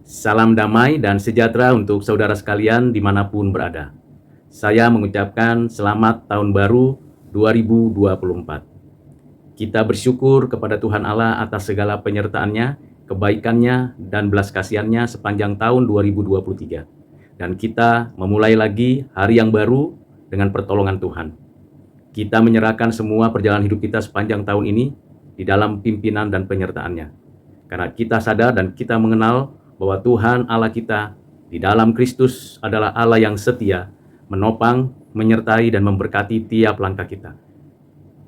Salam damai dan sejahtera untuk saudara sekalian dimanapun berada. Saya mengucapkan selamat tahun baru 2024. Kita bersyukur kepada Tuhan Allah atas segala penyertaan-Nya, kebaikan-Nya, dan belas kasihan-Nya sepanjang tahun 2023. Dan kita memulai lagi hari yang baru dengan pertolongan Tuhan. Kita menyerahkan semua perjalanan hidup kita sepanjang tahun ini di dalam pimpinan dan penyertaan-Nya. Karena kita sadar dan kita mengenal bahwa Tuhan Allah kita di dalam Kristus adalah Allah yang setia, menopang, menyertai, dan memberkati tiap langkah kita.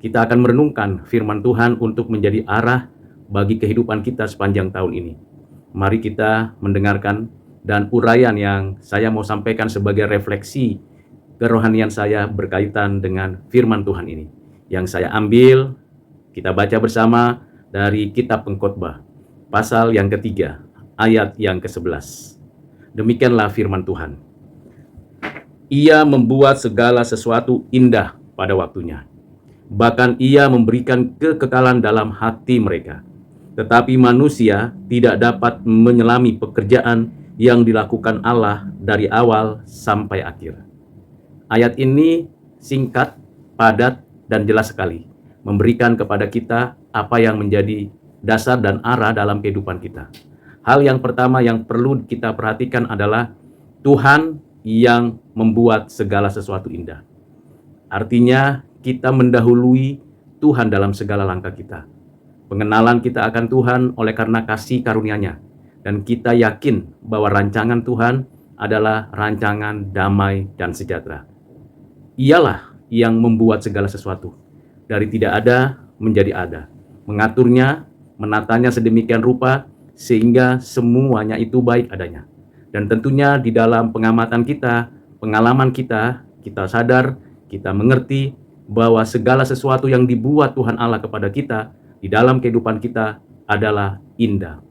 Kita akan merenungkan firman Tuhan untuk menjadi arah bagi kehidupan kita sepanjang tahun ini. Mari kita mendengarkan dan uraian yang saya mau sampaikan sebagai refleksi kerohanian saya berkaitan dengan firman Tuhan ini. Yang saya ambil, kita baca bersama dari kitab Pengkhotbah, pasal yang ketiga, ayat yang ke-11. Demikianlah firman Tuhan. Ia membuat segala sesuatu indah pada waktunya. Bahkan ia memberikan kekekalan dalam hati mereka. Tetapi manusia tidak dapat menyelami pekerjaan yang dilakukan Allah dari awal sampai akhir. Ayat ini singkat, padat, dan jelas sekali. Memberikan kepada kita apa yang menjadi dasar dan arah dalam kehidupan kita. Hal yang pertama yang perlu kita perhatikan adalah Tuhan yang membuat segala sesuatu indah. Artinya kita mendahului Tuhan dalam segala langkah kita. Pengenalan kita akan Tuhan oleh karena kasih karunia-Nya. Dan kita yakin bahwa rancangan Tuhan adalah rancangan damai dan sejahtera. Ialah yang membuat segala sesuatu. Dari tidak ada menjadi ada. Mengaturnya, menatanya sedemikian rupa, sehingga semuanya itu baik adanya. Dan tentunya di dalam pengamatan kita, pengalaman kita, kita sadar, kita mengerti bahwa segala sesuatu yang dibuat Tuhan Allah kepada kita di dalam kehidupan kita adalah indah.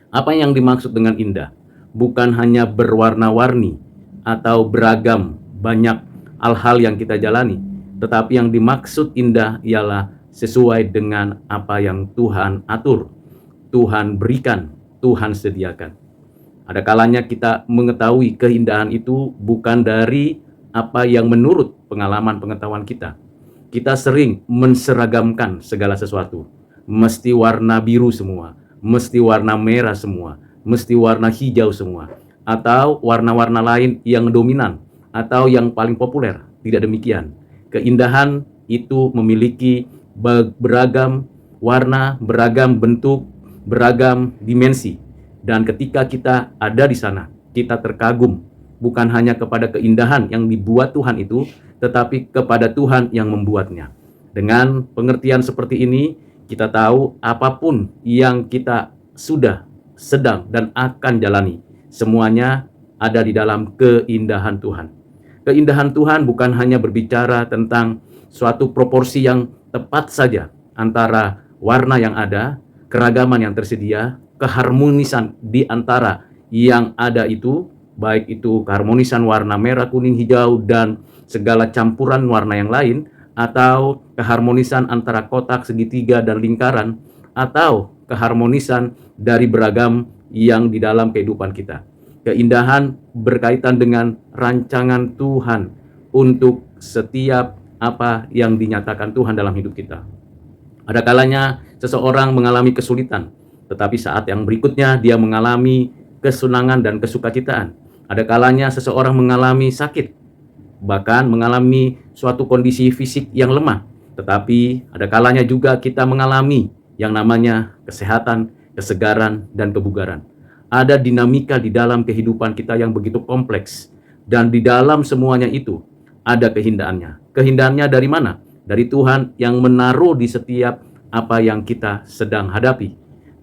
Apa yang dimaksud dengan indah? Bukan hanya berwarna-warni atau beragam banyak hal-hal yang kita jalani, tetapi yang dimaksud indah ialah sesuai dengan apa yang Tuhan atur, Tuhan berikan, Tuhan sediakan. Ada kalanya kita mengetahui keindahan itu bukan dari apa yang menurut pengalaman pengetahuan kita. Kita sering menseragamkan segala sesuatu. Mesti warna biru semua, mesti warna merah semua, mesti warna hijau semua, atau warna-warna lain yang dominan, atau yang paling populer. Tidak demikian. Keindahan itu memiliki beragam warna, beragam bentuk, beragam dimensi. Dan ketika kita ada di sana, kita terkagum bukan hanya kepada keindahan yang dibuat Tuhan itu, tetapi kepada Tuhan yang membuatnya. Dengan pengertian seperti ini, kita tahu apapun yang kita sudah, sedang, dan akan jalani, semuanya ada di dalam keindahan Tuhan. Keindahan Tuhan bukan hanya berbicara tentang suatu proporsi yang tepat saja antara warna yang ada, keragaman yang tersedia, keharmonisan di antara yang ada itu, baik itu keharmonisan warna merah, kuning, hijau, dan segala campuran warna yang lain, atau keharmonisan antara kotak, segitiga, dan lingkaran, atau keharmonisan dari beragam yang di dalam kehidupan kita. Keindahan berkaitan dengan rancangan Tuhan untuk setiap apa yang dinyatakan Tuhan dalam hidup kita. Ada kalanya seseorang mengalami kesulitan, tetapi saat yang berikutnya dia mengalami kesenangan dan kesukacitaan. Ada kalanya seseorang mengalami sakit, bahkan mengalami suatu kondisi fisik yang lemah. Tetapi ada kalanya juga kita mengalami yang namanya kesehatan, kesegaran, dan kebugaran. Ada dinamika di dalam kehidupan kita yang begitu kompleks. Dan di dalam semuanya itu ada keindahannya. Keindahannya dari mana? Dari Tuhan yang menaruh di setiap apa yang kita sedang hadapi.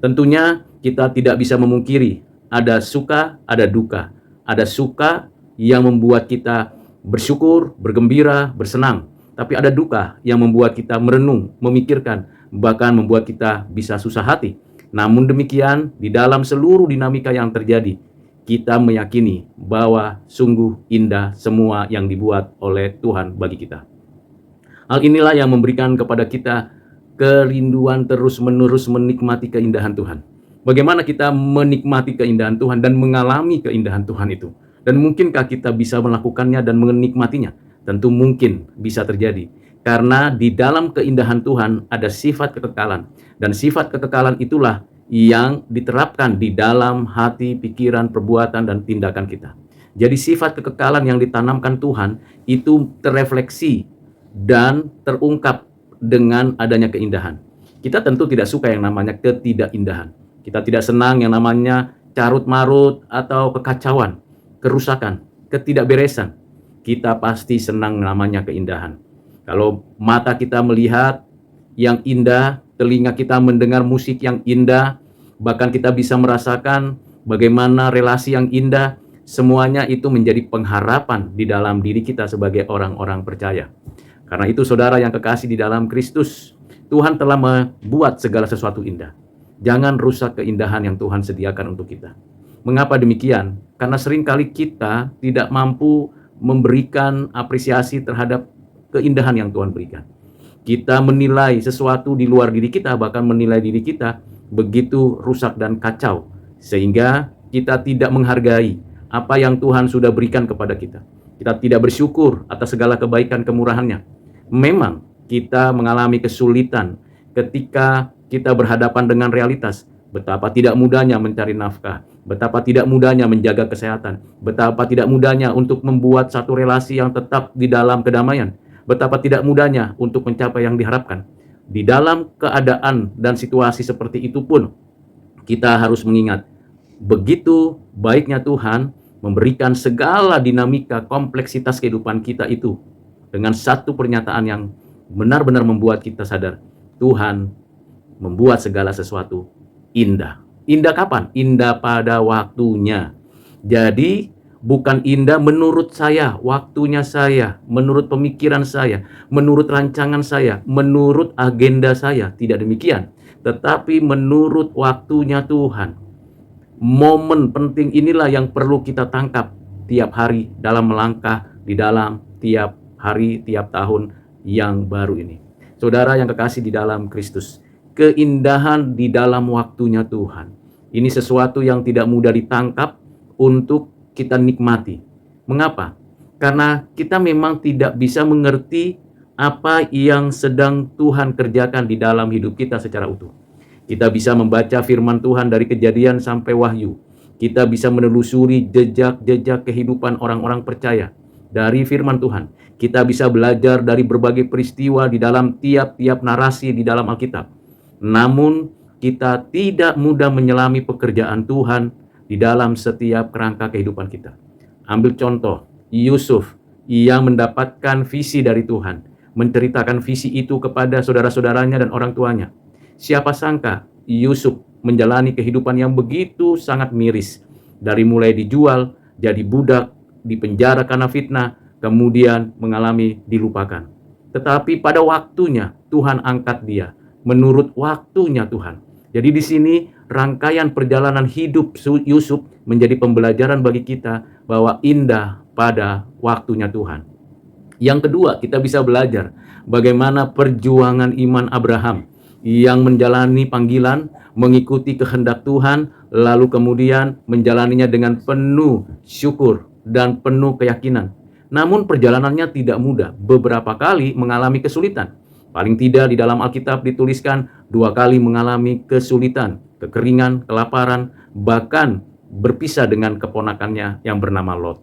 Tentunya kita tidak bisa memungkiri ada suka, ada duka. Ada suka yang membuat kita bersyukur, bergembira, bersenang. Tapi ada duka yang membuat kita merenung, memikirkan, bahkan membuat kita bisa susah hati. Namun demikian, di dalam seluruh dinamika yang terjadi, kita meyakini bahwa sungguh indah semua yang dibuat oleh Tuhan bagi kita. Hal inilah yang memberikan kepada kita kerinduan terus-menerus menikmati keindahan Tuhan. Bagaimana kita menikmati keindahan Tuhan dan mengalami keindahan Tuhan itu? Dan mungkinkah kita bisa melakukannya dan menikmatinya? Tentu mungkin bisa terjadi. Karena di dalam keindahan Tuhan ada sifat kekekalan. Dan sifat kekekalan itulah yang diterapkan di dalam hati, pikiran, perbuatan, dan tindakan kita. Jadi sifat kekekalan yang ditanamkan Tuhan itu terrefleksi dan terungkap dengan adanya keindahan. Kita tentu tidak suka yang namanya ketidakindahan. Kita tidak senang yang namanya carut-marut atau kekacauan, kerusakan, ketidakberesan. Kita pasti senang namanya keindahan. Kalau mata kita melihat yang indah, telinga kita mendengar musik yang indah, bahkan kita bisa merasakan bagaimana relasi yang indah, semuanya itu menjadi pengharapan di dalam diri kita sebagai orang-orang percaya. Karena itu saudara yang kekasih di dalam Kristus, Tuhan telah membuat segala sesuatu indah. Jangan rusak keindahan yang Tuhan sediakan untuk kita. Mengapa demikian? Karena seringkali kita tidak mampu memberikan apresiasi terhadap keindahan yang Tuhan berikan. Kita menilai sesuatu di luar diri kita, bahkan menilai diri kita begitu rusak dan kacau, sehingga kita tidak menghargai apa yang Tuhan sudah berikan kepada kita. Kita tidak bersyukur atas segala kebaikan kemurahan-Nya. Memang kita mengalami kesulitan ketika kita berhadapan dengan realitas. Betapa tidak mudahnya mencari nafkah, betapa tidak mudahnya menjaga kesehatan, betapa tidak mudahnya untuk membuat satu relasi yang tetap di dalam kedamaian, betapa tidak mudahnya untuk mencapai yang diharapkan. Di dalam keadaan dan situasi seperti itu pun, kita harus mengingat, begitu baiknya Tuhan memberikan segala dinamika kompleksitas kehidupan kita itu dengan satu pernyataan yang benar-benar membuat kita sadar, Tuhan membuat segala sesuatu indah. Indah kapan? Indah pada waktunya. Jadi bukan indah menurut saya, waktunya saya, menurut pemikiran saya, menurut rancangan saya, menurut agenda saya. Tidak demikian. Tetapi menurut waktunya Tuhan. Momen penting inilah yang perlu kita tangkap tiap hari dalam melangkah di dalam tiap hari, tiap tahun yang baru ini. Saudara yang kekasih di dalam Kristus, keindahan di dalam waktunya Tuhan. Ini sesuatu yang tidak mudah ditangkap untuk kita nikmati. Mengapa? Karena kita memang tidak bisa mengerti apa yang sedang Tuhan kerjakan di dalam hidup kita secara utuh. Kita bisa membaca firman Tuhan dari Kejadian sampai Wahyu. Kita bisa menelusuri jejak-jejak kehidupan orang-orang percaya dari firman Tuhan. Kita bisa belajar dari berbagai peristiwa di dalam tiap-tiap narasi di dalam Alkitab. Namun kita tidak mudah menyelami pekerjaan Tuhan di dalam setiap kerangka kehidupan kita. Ambil contoh, Yusuf yang mendapatkan visi dari Tuhan, menceritakan visi itu kepada saudara-saudaranya dan orang tuanya. Siapa sangka Yusuf menjalani kehidupan yang begitu sangat miris. Dari mulai dijual, jadi budak, dipenjara karena fitnah, kemudian mengalami dilupakan. Tetapi pada waktunya Tuhan angkat dia. Menurut waktunya Tuhan. Jadi di sini rangkaian perjalanan hidup Yusuf menjadi pembelajaran bagi kita bahwa indah pada waktunya Tuhan. Yang kedua, kita bisa belajar bagaimana perjuangan iman Abraham yang menjalani panggilan, mengikuti kehendak Tuhan, lalu kemudian menjalaninya dengan penuh syukur dan penuh keyakinan. Namun perjalanannya tidak mudah, beberapa kali mengalami kesulitan. Paling tidak di dalam Alkitab dituliskan 2 kali mengalami kesulitan, kekeringan, kelaparan, bahkan berpisah dengan keponakannya yang bernama Lot.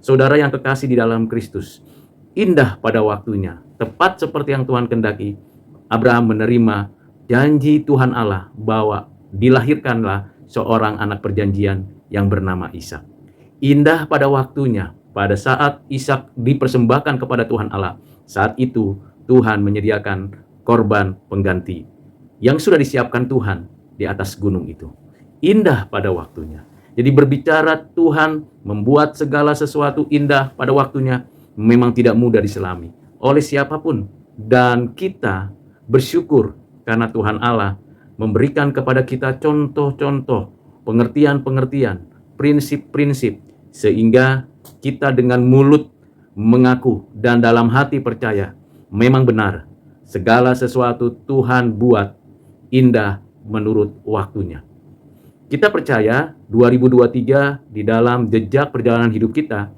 Saudara yang kekasih di dalam Kristus, indah pada waktunya, tepat seperti yang Tuhan kehendaki, Abraham menerima janji Tuhan Allah bahwa dilahirkanlah seorang anak perjanjian yang bernama Ishak. Indah pada waktunya, pada saat Ishak dipersembahkan kepada Tuhan Allah, saat itu Tuhan menyediakan korban pengganti yang sudah disiapkan Tuhan di atas gunung itu. Indah pada waktunya. Jadi berbicara Tuhan membuat segala sesuatu indah pada waktunya memang tidak mudah diselami oleh siapapun. Dan kita bersyukur karena Tuhan Allah memberikan kepada kita contoh-contoh, pengertian-pengertian, prinsip-prinsip, sehingga kita dengan mulut mengaku dan dalam hati percaya memang benar, segala sesuatu Tuhan buat indah menurut waktunya. Kita percaya 2023 di dalam jejak perjalanan hidup kita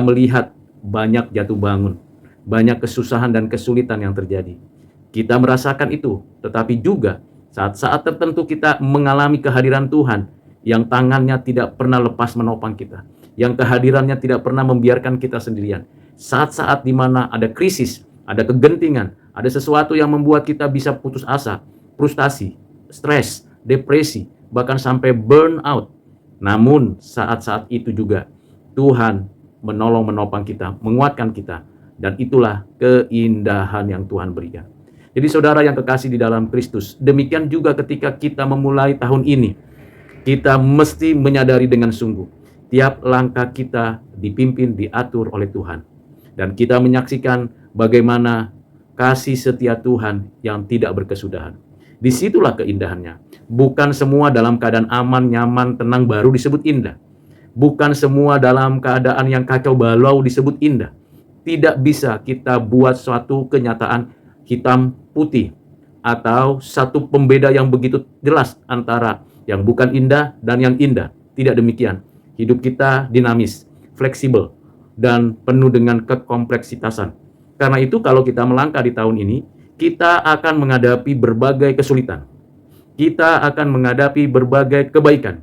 melihat banyak jatuh bangun, banyak kesusahan dan kesulitan yang terjadi. Kita merasakan itu, tetapi juga saat-saat tertentu kita mengalami kehadiran Tuhan yang tangannya tidak pernah lepas menopang kita, yang kehadirannya tidak pernah membiarkan kita sendirian. Saat-saat di mana ada krisis, ada kegentingan, ada sesuatu yang membuat kita bisa putus asa, frustasi, stres, depresi, bahkan sampai burnout. Namun saat-saat itu juga Tuhan menolong menopang kita, menguatkan kita, dan itulah keindahan yang Tuhan berikan. Jadi saudara yang kekasih di dalam Kristus, demikian juga ketika kita memulai tahun ini, kita mesti menyadari dengan sungguh, tiap langkah kita dipimpin, diatur oleh Tuhan. Dan kita menyaksikan bagaimana kasih setia Tuhan yang tidak berkesudahan. Disitulah keindahannya. Bukan semua dalam keadaan aman, nyaman, tenang baru disebut indah. Bukan semua dalam keadaan yang kacau balau disebut indah. Tidak bisa kita buat suatu kenyataan hitam putih atau satu pembeda yang begitu jelas antara yang bukan indah dan yang indah. Tidak demikian. Hidup kita dinamis, fleksibel, dan penuh dengan kekompleksitasan. Karena itu kalau kita melangkah di tahun ini, kita akan menghadapi berbagai kesulitan. Kita akan menghadapi berbagai kebaikan.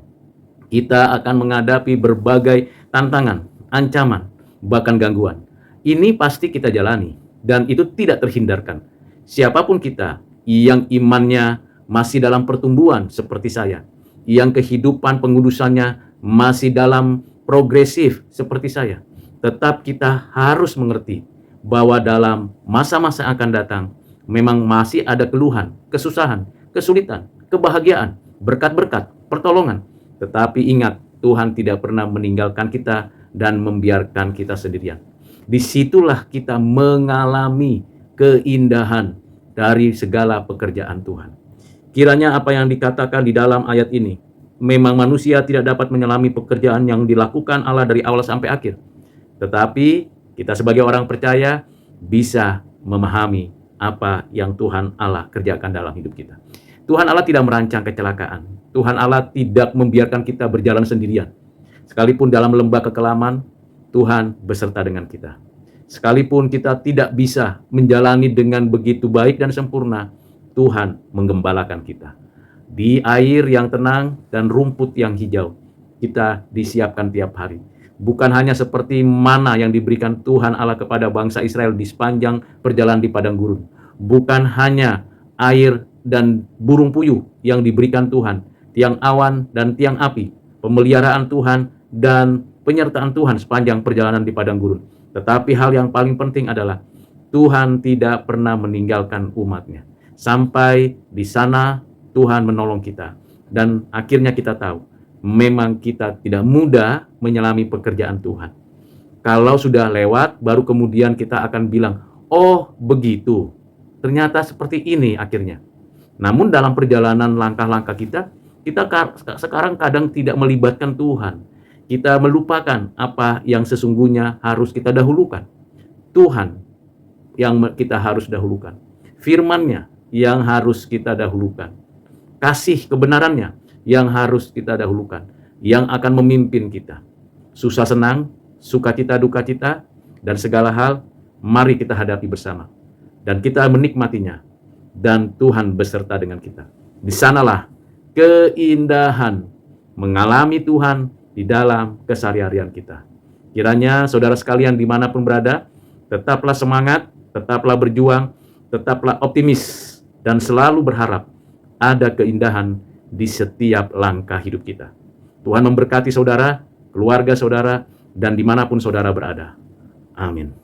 Kita akan menghadapi berbagai tantangan, ancaman, bahkan gangguan. Ini pasti kita jalani, dan itu tidak terhindarkan. Siapapun kita yang imannya masih dalam pertumbuhan seperti saya, yang kehidupan pengudusannya masih dalam progresif seperti saya, tetap kita harus mengerti bahwa dalam masa-masa yang akan datang, memang masih ada keluhan, kesusahan, kesulitan, kebahagiaan, berkat-berkat, pertolongan. Tetapi ingat, Tuhan tidak pernah meninggalkan kita dan membiarkan kita sendirian. Disitulah kita mengalami keindahan dari segala pekerjaan Tuhan. Kiranya apa yang dikatakan di dalam ayat ini, memang manusia tidak dapat menyelami pekerjaan yang dilakukan Allah dari awal sampai akhir. Tetapi kita sebagai orang percaya bisa memahami apa yang Tuhan Allah kerjakan dalam hidup kita. Tuhan Allah tidak merancang kecelakaan. Tuhan Allah tidak membiarkan kita berjalan sendirian. Sekalipun dalam lembah kekelaman, Tuhan beserta dengan kita. Sekalipun kita tidak bisa menjalani dengan begitu baik dan sempurna, Tuhan menggembalakan kita. Di air yang tenang dan rumput yang hijau, kita disiapkan tiap hari. Bukan hanya seperti mana yang diberikan Tuhan Allah kepada bangsa Israel di sepanjang perjalanan di padang gurun. Bukan hanya air dan burung puyuh yang diberikan Tuhan, tiang awan dan tiang api, pemeliharaan Tuhan dan penyertaan Tuhan sepanjang perjalanan di padang gurun. Tetapi hal yang paling penting adalah Tuhan tidak pernah meninggalkan umatnya. Sampai di sana Tuhan menolong kita. Dan akhirnya kita tahu, memang kita tidak mudah menyelami pekerjaan Tuhan. Kalau sudah lewat, baru kemudian kita akan bilang, oh begitu, ternyata seperti ini akhirnya. Namun dalam perjalanan langkah-langkah kita sekarang kadang tidak melibatkan Tuhan. Kita melupakan apa yang sesungguhnya harus kita dahulukan. Tuhan yang kita harus dahulukan. Firman-Nya yang harus kita dahulukan. Kasih kebenarannya yang harus kita dahulukan. Yang akan memimpin kita. Susah senang, sukacita duka cita, dan segala hal, mari kita hadapi bersama. Dan kita menikmatinya. Dan Tuhan beserta dengan kita. Di sanalah keindahan mengalami Tuhan di dalam keseharian kita. Kiranya saudara sekalian dimanapun berada, tetaplah semangat, tetaplah berjuang, tetaplah optimis, dan selalu berharap ada keindahan di setiap langkah hidup kita. Tuhan memberkati saudara, keluarga saudara, dan dimanapun saudara berada. Amin.